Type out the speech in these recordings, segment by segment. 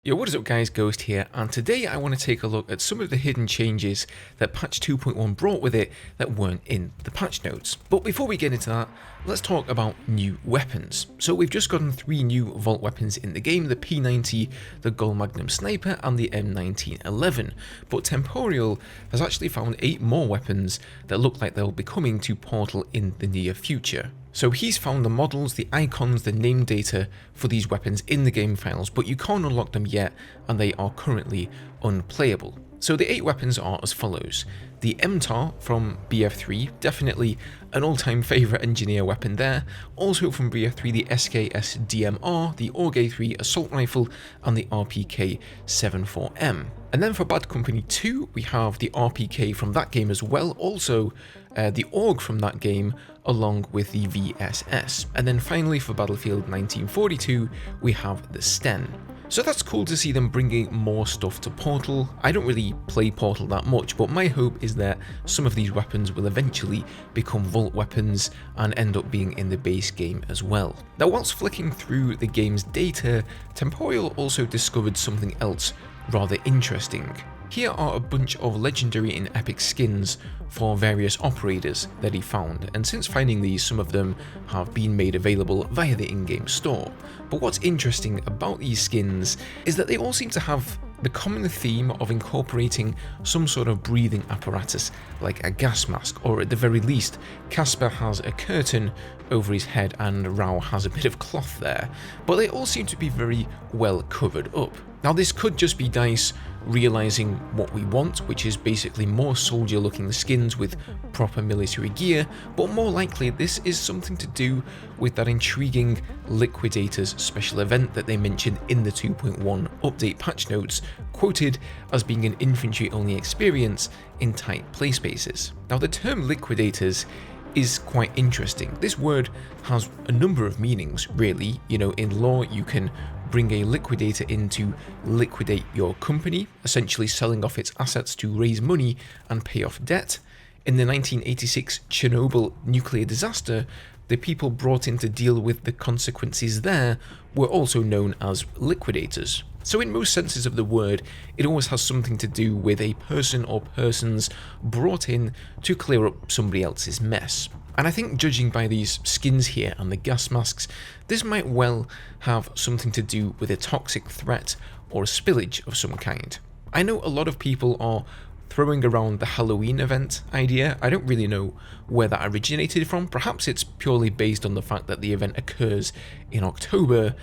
Yo, what is up guys, Ghost here, and today I want to take a look at some of the hidden changes that patch 2.1 brought with it that weren't in the patch notes. But before we get into that, let's talk about new weapons. So we've just gotten 3 new vault weapons in the game, the P90, the Gold Magnum Sniper and the M1911, but Temporal has actually found 8 more weapons that look like they'll be coming to Portal in the near future. So he's found the models, the icons, the name data for these weapons in the game files, but you can't unlock them yet and they are currently unplayable. So the 8 weapons are as follows. The MTAR from BF3, definitely an all-time favourite engineer weapon there. Also from BF3, the SKS DMR, the AUG 3 assault rifle and the RPK 74M. And then for Bad Company 2, we have the RPK from that game as well, also the AUG from that game, along with the VSS. And then finally for Battlefield 1942, we have the Sten. So that's cool to see them bringing more stuff to Portal. I don't really play Portal that much, but my hope is that some of these weapons will eventually become vault weapons and end up being in the base game as well. Now, whilst flicking through the game's data, Temporal also discovered something else rather interesting. Here are a bunch of legendary and epic skins for various operators that he found, and since finding these, some of them have been made available via the in-game store. But what's interesting about these skins is that they all seem to have the common theme of incorporating some sort of breathing apparatus like a gas mask, or at the very least Casper has a curtain over his head and Rao has a bit of cloth there, but they all seem to be very well covered up. Now this could just be DICE realising what we want, which is basically more soldier looking skins with proper military gear, but more likely this is something to do with that intriguing Liquidators special event that they mentioned in the 2.1 update patch notes, quoted as being an infantry only experience in tight play spaces. Now the term Liquidators is quite interesting. This word has a number of meanings really. You know, in law you can bring a liquidator in to liquidate your company, essentially selling off its assets to raise money and pay off debt. In the 1986 Chernobyl nuclear disaster, the people brought in to deal with the consequences there were also known as liquidators. So in most senses of the word, it always has something to do with a person or persons brought in to clear up somebody else's mess. And I think judging by these skins here and the gas masks, this might well have something to do with a toxic threat or a spillage of some kind. I know a lot of people are throwing around the Halloween event idea. I don't really know where that originated from. Perhaps it's purely based on the fact that the event occurs in October,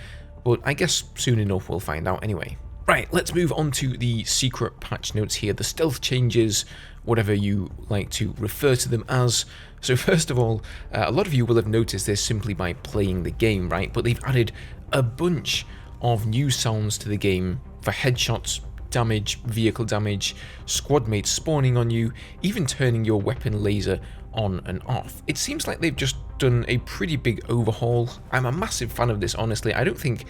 but I guess soon enough we'll find out anyway. Right, let's move on to the secret patch notes here, the stealth changes, whatever you like to refer to them as. So first of all, a lot of you will have noticed this simply by playing the game, right? But they've added a bunch of new sounds to the game for headshots, damage, vehicle damage, squad mates spawning on you, even turning your weapon laser on and off. It seems like they've just done a pretty big overhaul. I'm a massive fan of this, honestly. I don't think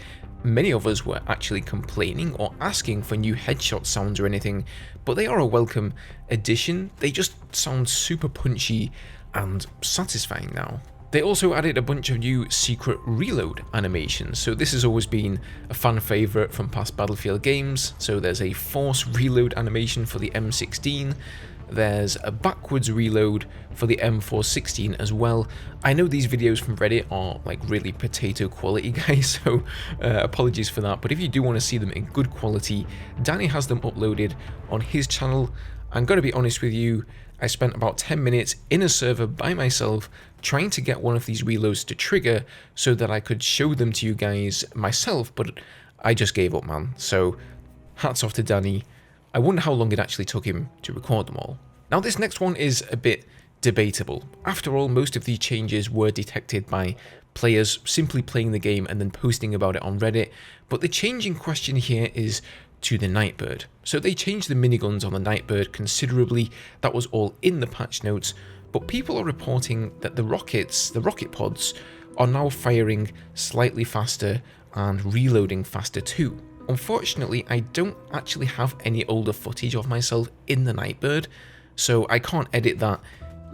many of us were actually complaining or asking for new headshot sounds or anything, but they are a welcome addition. They just sound super punchy and satisfying now. They also added a bunch of new secret reload animations, so this has always been a fan favourite from past Battlefield games. So there's a force reload animation for the M16, there's a backwards reload for the M416 as well. I know these videos from Reddit are like really potato quality, guys, so apologies for that, but if you do want to see them in good quality, Danny has them uploaded on his channel. I'm going to be honest with you, I spent about 10 minutes in a server by myself trying to get one of these reloads to trigger so that I could show them to you guys myself, but I just gave up, man. So hats off to Danny. I wonder how long it actually took him to record them all. Now this next one is a bit debatable. After all, most of these changes were detected by players simply playing the game and then posting about it on Reddit, but the change in question here is to the Nightbird. So they changed the miniguns on the Nightbird considerably. That was all in the patch notes, but people are reporting that the rocket pods, are now firing slightly faster and reloading faster too. Unfortunately, I don't actually have any older footage of myself in the Nightbird, so I can't edit that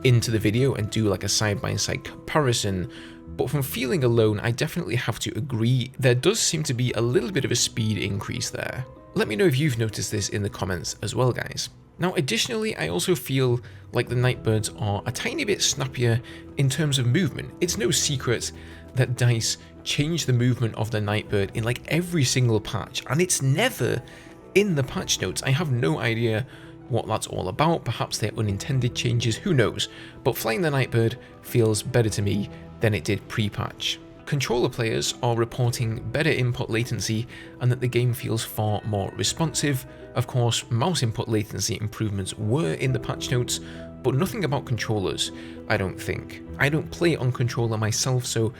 into the video and do like a side-by-side comparison, but from feeling alone, I definitely have to agree, there does seem to be a little bit of a speed increase there. Let me know if you've noticed this in the comments as well, guys. Now, additionally, I also feel like the Nightbirds are a tiny bit snappier in terms of movement. It's no secret that DICE changed the movement of the Nightbird in like every single patch, and it's never in the patch notes. I have no idea what that's all about. Perhaps they're unintended changes, who knows, but flying the Nightbird feels better to me than it did pre-patch. Controller players are reporting better input latency and that the game feels far more responsive. Of course, mouse input latency improvements were in the patch notes, but nothing about controllers, I don't think. I don't play on controller myself, so,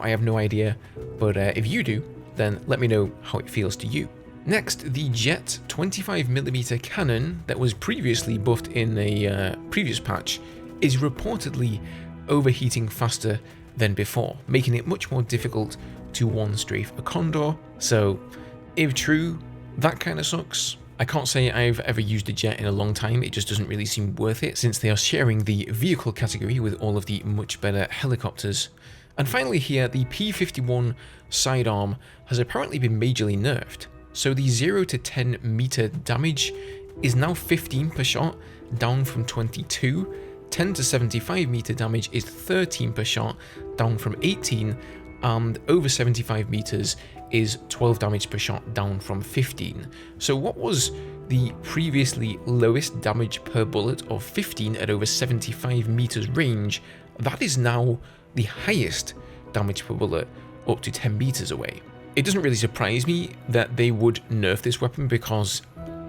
I have no idea, but if you do, then let me know how it feels to you. Next, the Jet 25mm cannon that was previously buffed in a previous patch is reportedly overheating faster than before, making it much more difficult to one-strafe a Condor. So, if true, that kind of sucks. I can't say I've ever used a Jet in a long time, it just doesn't really seem worth it since they are sharing the vehicle category with all of the much better helicopters. And finally here, the P51 Sidearm has apparently been majorly nerfed. So the 0 to 10 meter damage is now 15 per shot, down from 22. 10 to 75 meter damage is 13 per shot, down from 18, and over 75 meters is 12 damage per shot, down from 15. So what was the previously lowest damage per bullet of 15 at over 75 meters range, that is now the highest damage per bullet up to 10 meters away. It doesn't really surprise me that they would nerf this weapon because,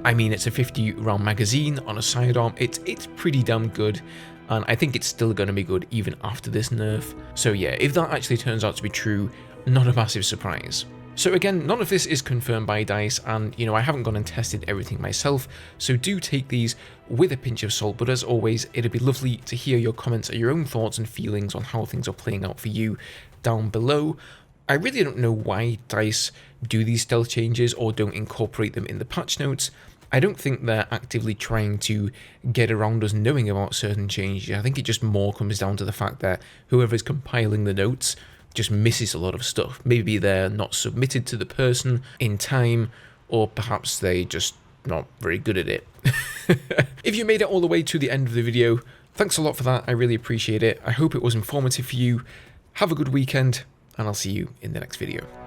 it's a 50 round magazine on a sidearm, it's pretty damn good, and I think it's still going to be good even after this nerf. So yeah, if that actually turns out to be true, not a massive surprise. So again, none of this is confirmed by DICE, and I haven't gone and tested everything myself, so do take these with a pinch of salt, but as always, it'd be lovely to hear your comments and your own thoughts and feelings on how things are playing out for you down below. I really don't know why DICE do these stealth changes or don't incorporate them in the patch notes. I don't think they're actively trying to get around us knowing about certain changes. I think it just more comes down to the fact that whoever's compiling the notes just misses a lot of stuff. Maybe they're not submitted to the person in time, or perhaps they just not very good at it. If you made it all the way to the end of the video, thanks a lot for that. I really appreciate it. I hope it was informative for you. Have a good weekend, and I'll see you in the next video.